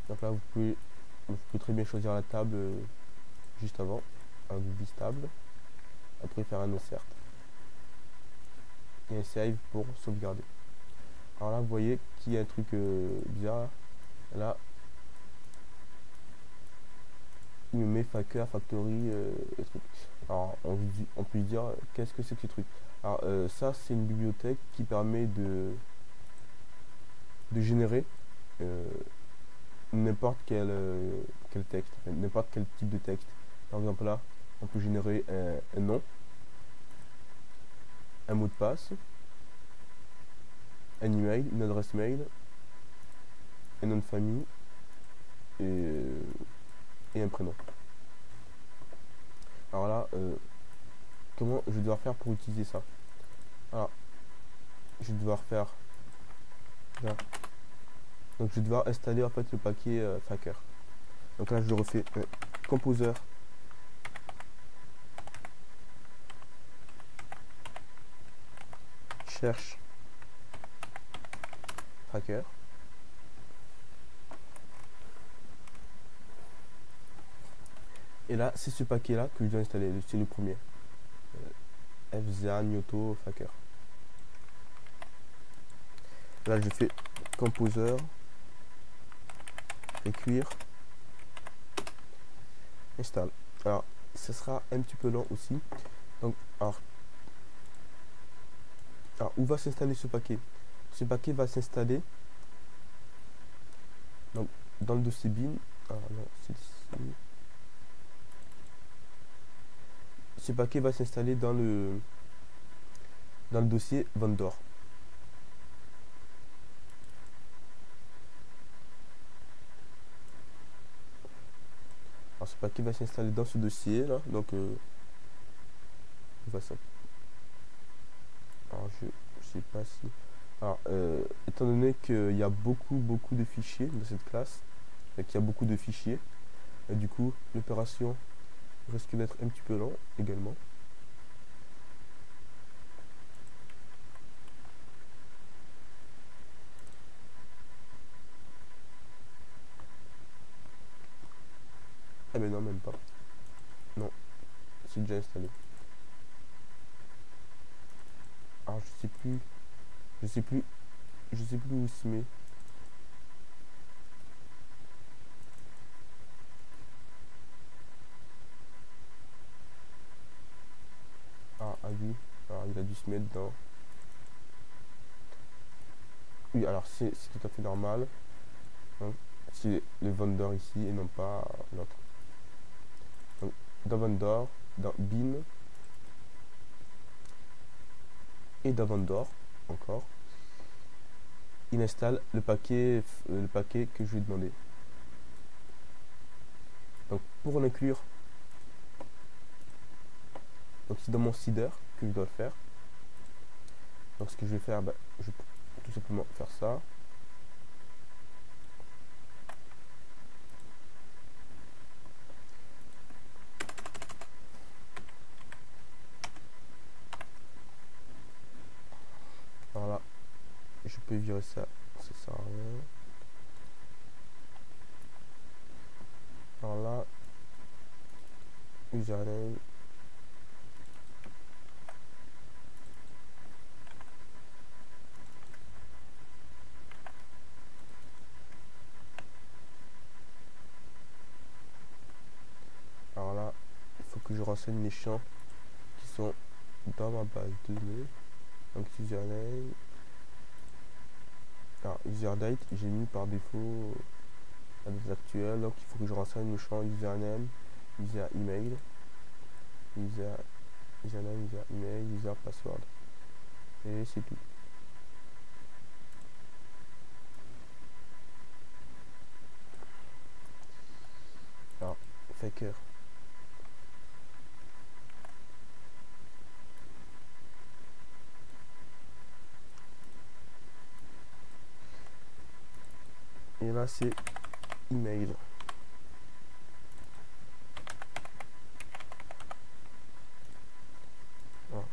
Donc là, vous pouvez très bien choisir la table juste avant, avec vis table. Après, faire un insert et un save pour sauvegarder. Alors là, vous voyez qu'il y a un truc bizarre. Là, il me met Faker, Factory, le truc. Alors, on peut dire, qu'est-ce que c'est que ce truc? Alors, ça, c'est une bibliothèque qui permet de générer n'importe quel texte, n'importe quel type de texte. Par exemple, là, on peut générer un nom, un mot de passe, un email, une adresse mail, un nom de famille et un prénom. Alors là, comment je vais devoir faire pour utiliser ça? Alors, je vais devoir faire là. Donc je vais devoir installer en fait le paquet Faker. Donc là, je refais Composer cherche Faker. Et là, c'est ce paquet-là que je dois installer. C'est le premier. FZA, Nyoto, Faker. Là, je fais Composer, écrire, install. Alors, ça sera un petit peu lent aussi. Donc, alors où va s'installer ce paquet? Ce paquet va s'installer donc dans le dossier bin. Alors non, c'est ici. Ce paquet va s'installer dans le dossier vendor. Alors ce paquet va s'installer dans ce dossier là, donc va ça. Alors je sais pas si. Alors étant donné qu'il y a beaucoup de fichiers dans cette classe, et qu'il y a beaucoup de fichiers, et du coup l'opération risque d'être un petit peu lent également. Ah mais non, même pas. Non, c'est déjà installé. Alors je sais plus où il se met. Ah oui, alors il a dû se mettre dans. Oui, alors c'est tout à fait normal. Hein. C'est le vendor ici et non pas l'autre. Donc dans vendor, dans bin et dans vendor encore, il installe le paquet que je lui ai demandé. Donc pour l'inclure, donc c'est dans mon seeder que je dois le faire. Donc ce que je vais faire, je vais tout simplement faire ça. Voilà. vais virer ça, ça sert à rien. Alors là, username. Alors là, il faut que je renseigne les champs qui sont dans ma base de données. Donc username. Alors userdate, j'ai mis par défaut la date actuelle, donc il faut que je renseigne le champ username, user email, username, user email, user password. Et c'est tout. Alors, faker. Et là c'est email. Voilà.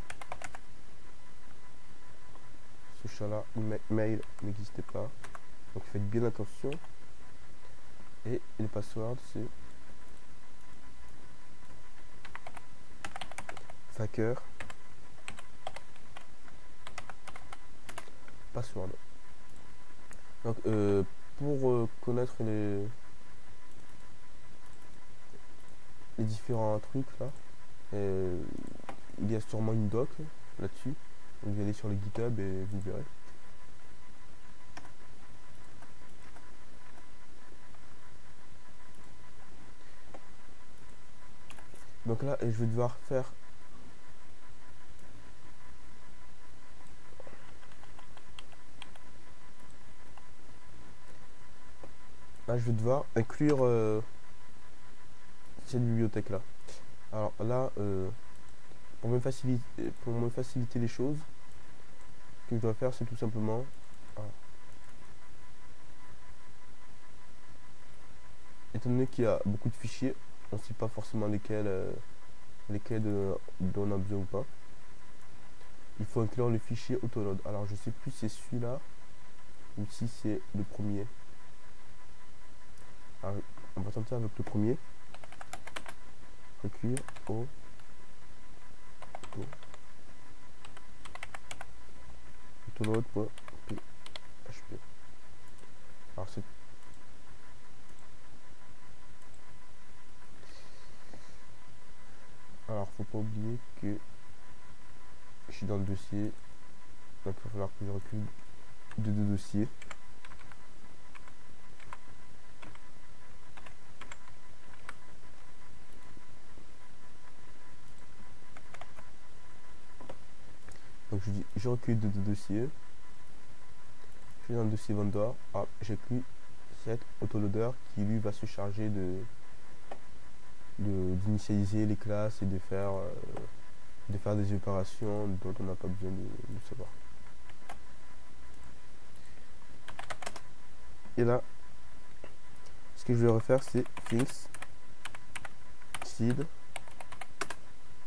Ce chat là, email n'existait pas. Donc faites bien attention. Et le password c'est faker password. Donc pour connaître les différents trucs là, il y a sûrement une doc là-dessus. Donc vous allez sur le GitHub et vous verrez. Donc là, je vais devoir faire là, je vais devoir inclure cette bibliothèque là. Alors là, pour me faciliter les choses, ce que je dois faire, c'est tout simplement étant donné qu'il y a beaucoup de fichiers, on ne sait pas forcément lesquels dont on a besoin ou pas. Il faut inclure le fichier autoload. Alors je sais plus si c'est celui-là ou si c'est le premier. Alors, on va tenter avec le premier. Recueillir au autoload.php. Alors c'est faut pas oublier que je suis dans le dossier, donc il va falloir que je recule de deux dossiers. Donc je dis je recule de deux dossiers. Je suis dans le dossier vendor. Ah, j'ai pris cet autoloader qui lui va se charger d'initialiser les classes et de faire des opérations dont on n'a pas besoin de savoir. Et là, ce que je vais refaire, c'est things seed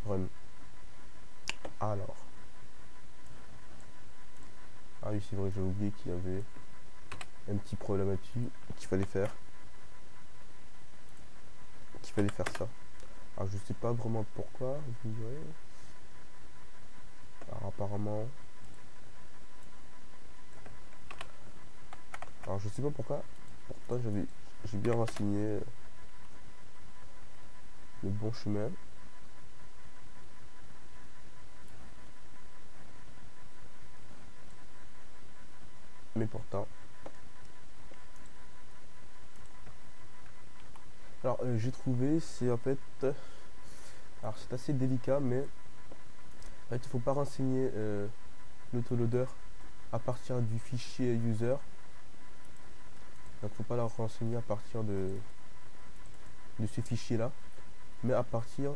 run. Alors, ah oui, c'est vrai, j'ai oublié qu'il y avait un petit problème là-dessus qu'il fallait faire. Ça. Alors je sais pas vraiment pourquoi, vous direz. Alors apparemment. Alors je sais pas pourquoi. Pourtant j'ai bien renseigné le bon chemin. Mais pourtant. Alors j'ai trouvé, c'est en fait. Alors c'est assez délicat, mais en fait il faut pas renseigner l'autoloader à partir du fichier user. Donc faut pas la renseigner à partir de ce fichier là, mais à partir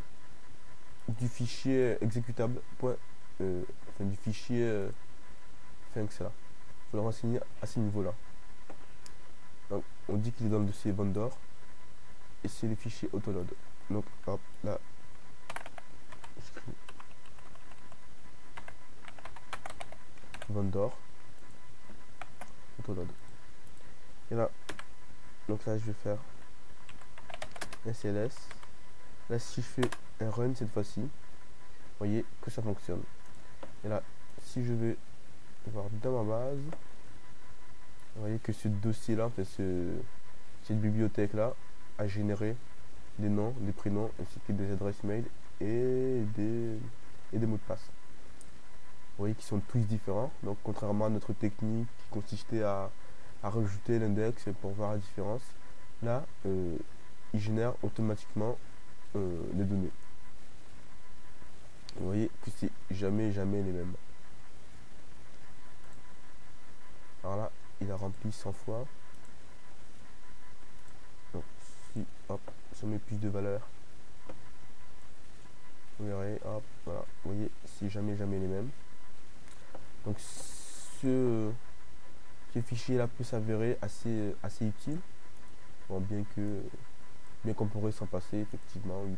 du fichier exécutable du fichier func là. Faut le renseigner à ce niveau là. Donc on dit qu'il est dans le dossier vendor et c'est le fichier autoload. Donc hop là, vendor autoload. Et là, donc là je vais faire SLS. Là si je fais un run cette fois-ci, vous voyez que ça fonctionne. Et là, si je vais voir dans ma base, vous voyez que ce dossier là, cette bibliothèque là a généré des noms, des prénoms, ainsi que des adresses mail et des mots de passe. Vous voyez qu'ils sont tous différents. Donc contrairement à notre technique qui consistait à rajouter l'index pour voir la différence, là il génère automatiquement les données. Vous voyez que c'est jamais les mêmes. Alors là, il a rempli 100 fois. Donc si hop, sur mes fiches de valeur, vous verrez, hop, voilà, vous voyez, c'est jamais les mêmes. Donc ce fichier là peut s'avérer assez utile. Bon, bien qu'on pourrait s'en passer, effectivement, oui,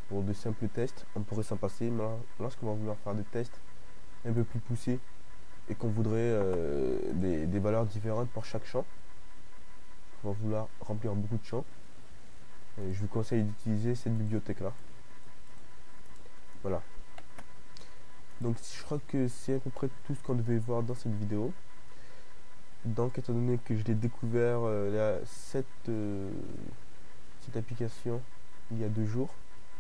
pour de simples tests, on pourrait s'en passer, mais lorsqu'on va vouloir faire des tests un peu plus poussés et qu'on voudrait des valeurs différentes pour chaque champ, on va vouloir remplir beaucoup de champs, je vous conseille d'utiliser cette bibliothèque là. Voilà. Donc je crois que c'est à peu près tout ce qu'on devait voir dans cette vidéo. Donc étant donné que je l'ai découvert cette application il y a 2 jours,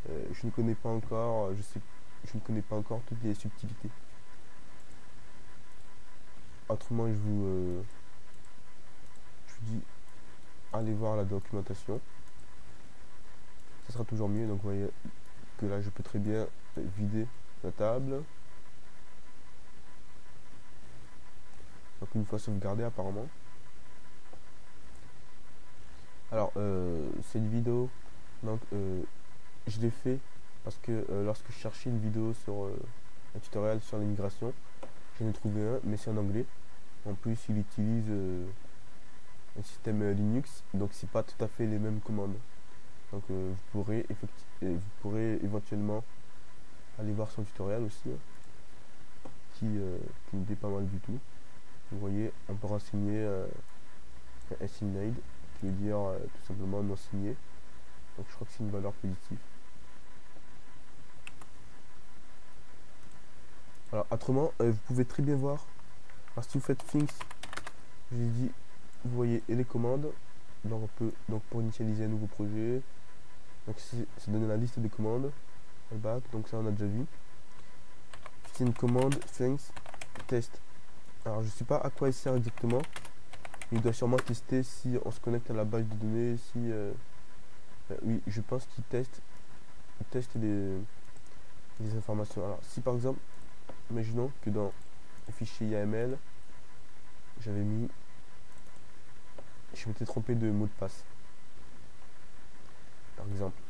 je ne connais pas encore, je ne connais pas encore toutes les subtilités. Autrement, je vous dis, allez voir la documentation. Ça sera toujours mieux. Donc vous voyez que là, je peux très bien vider la table. Donc une fois sauvegardé apparemment. Alors cette vidéo, donc je l'ai fait parce que lorsque je cherchais une vidéo sur un tutoriel sur l'immigration, j'en ai trouvé un, mais c'est en anglais. En plus, il utilise un système Linux, donc c'est pas tout à fait les mêmes commandes. Donc vous pourrez éventuellement aller voir son tutoriel aussi, hein, qui me dit pas mal du tout. Vous voyez, on peut renseigner un unsigned, qui veut dire tout simplement non signé. Donc je crois que c'est une valeur positive. Alors autrement, vous pouvez très bien voir, alors si vous faites things, je l'ai dit, vous voyez et les commandes. Donc on peut, donc pour initialiser un nouveau projet, donc ça donne la liste des commandes, back, donc ça on a déjà vu. C'est une commande things test. Alors je sais pas à quoi il sert exactement, mais il doit sûrement tester si on se connecte à la base de données, si oui, je pense qu'il teste les informations. Alors si par exemple, imaginons que dans le fichier YAML, je m'étais trompé de mot de passe, par exemple.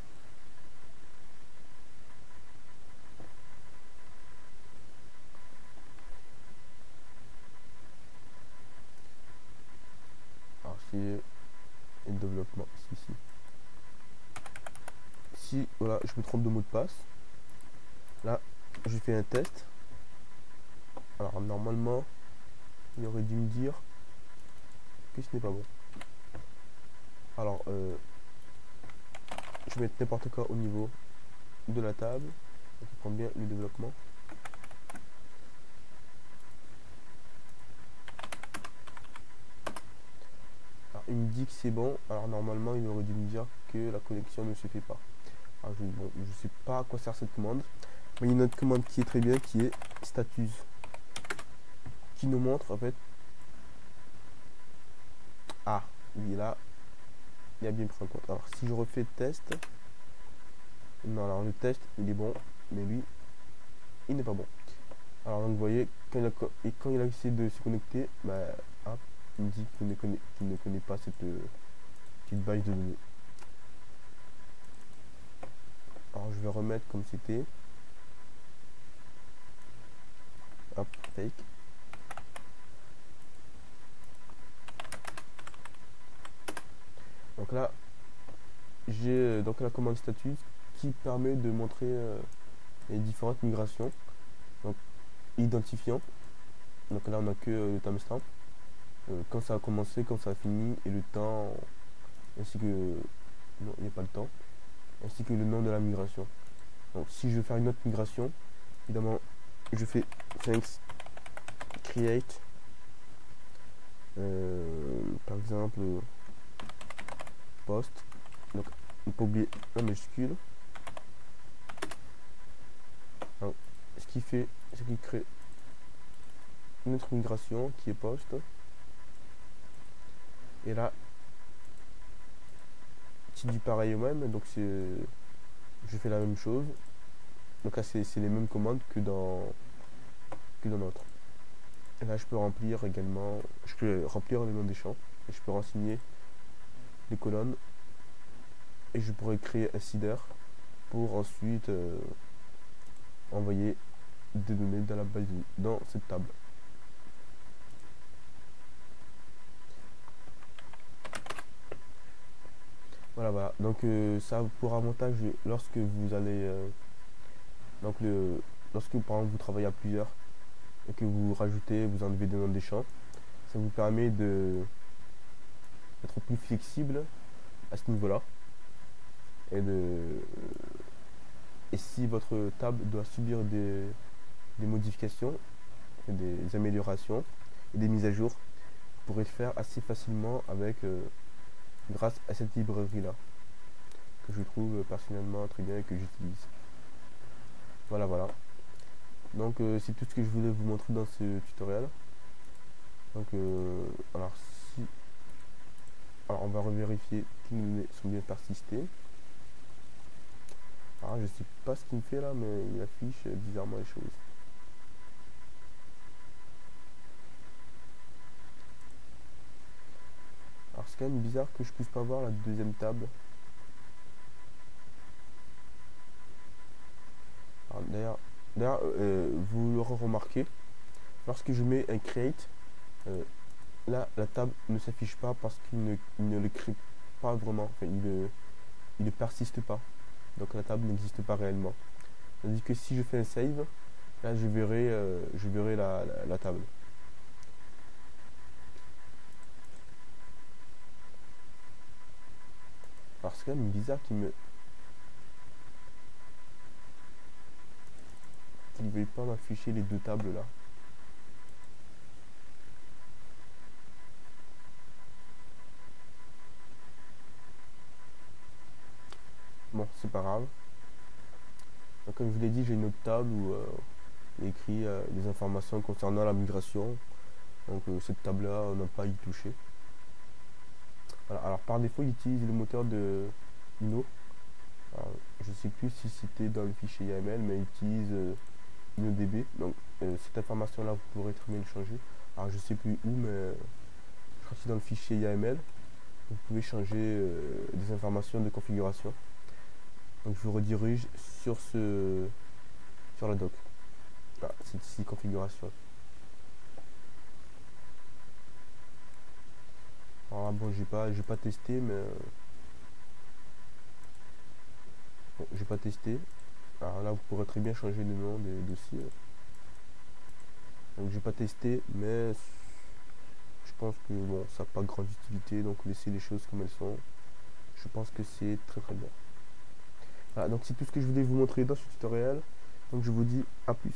Alors c'est le développement ici. Si voilà, je me trompe de mot de passe, là je fais un test. Alors normalement il aurait dû me dire que ce n'est pas bon. Alors je vais mettre n'importe quoi au niveau de la table. On prend bien le développement. Alors il me dit que c'est bon. Alors normalement il aurait dû me dire que la connexion ne se fait pas. Alors je sais pas à quoi sert cette commande, mais il y a une autre commande qui est très bien, qui est status, qui nous montre en fait, ah oui, là il y a bien pris en compte. Alors si je refais test, non, alors le test il est bon, mais lui il n'est pas bon. Alors donc vous voyez, quand il a essayé de se connecter, bah, hop, il me dit qu'il ne connaît pas cette base de données. Alors je vais remettre comme c'était. Hop, fake. Donc là, j'ai donc la commande status qui permet de montrer les différentes migrations. Donc identifiant. Donc là on a que le timestamp. quand ça a commencé, quand ça a fini, et le temps, ainsi que... Non, il n'y a pas le temps, ainsi que le nom de la migration. Donc si je veux faire une autre migration, évidemment, je fais thanks create, par exemple, post, donc ne pas oublier un majuscule. Alors, ce qui fait, c'est qu'il crée une autre migration qui est post. Et là, c'est du pareil au même, donc je fais la même chose. Donc là, c'est les mêmes commandes que dans notre. Et là, je peux remplir également, je peux remplir le nom des champs, et je peux renseigner les colonnes, et je pourrais créer un seeder pour ensuite envoyer des données dans la base dans cette table. Voilà, voilà. Donc ça a pour avantage lorsque vous allez lorsque par exemple vous travaillez à plusieurs et que vous rajoutez, vous enlevez des noms des champs, ça vous permet d'être plus flexible à ce niveau-là et si votre table doit subir des modifications, des améliorations et des mises à jour, vous pourrez le faire assez facilement avec grâce à cette librairie là que je trouve personnellement très bien et que j'utilise. Voilà, voilà. Donc c'est tout ce que je voulais vous montrer dans ce tutoriel. Donc alors si alors on va revérifier que les données sont bien persistées. Alors je sais pas ce qu'il me fait là, mais il affiche bizarrement les choses. Alors c'est quand même bizarre que je puisse pas voir la deuxième table. D'ailleurs, vous l'aurez remarqué, lorsque je mets un create, là la table ne s'affiche pas parce qu'il ne le crée pas vraiment, enfin, il ne persiste pas. Donc la table n'existe pas réellement. Tandis que si je fais un save, là je verrai la table. Alors c'est quand même bizarre qu'il ne veuille pas m'afficher les deux tables là. Bon, c'est pas grave. Donc, comme je vous l'ai dit, j'ai une autre table où il est écrit des informations concernant la migration. Donc cette table là, on n'a pas à y toucher. Voilà. Alors par défaut, il utilise le moteur de Inno. Alors, je ne sais plus si c'était dans le fichier YAML, mais il utilise InnoDB. Donc cette information là, vous pourrez très bien le changer. Alors je sais plus où, mais je crois que c'est dans le fichier YAML. Vous pouvez changer des informations de configuration. Donc je vous redirige sur la doc. Là, c'est ici configuration. Alors là, bon, j'ai pas testé, mais bon, j'ai pas testé. Alors là, vous pourrez très bien changer le nom des dossiers. Donc j'ai pas testé, mais je pense que bon, ça n'a pas grande utilité, donc laissez les choses comme elles sont. Je pense que c'est très très bien. Voilà, donc c'est tout ce que je voulais vous montrer dans ce tutoriel. Donc je vous dis à plus.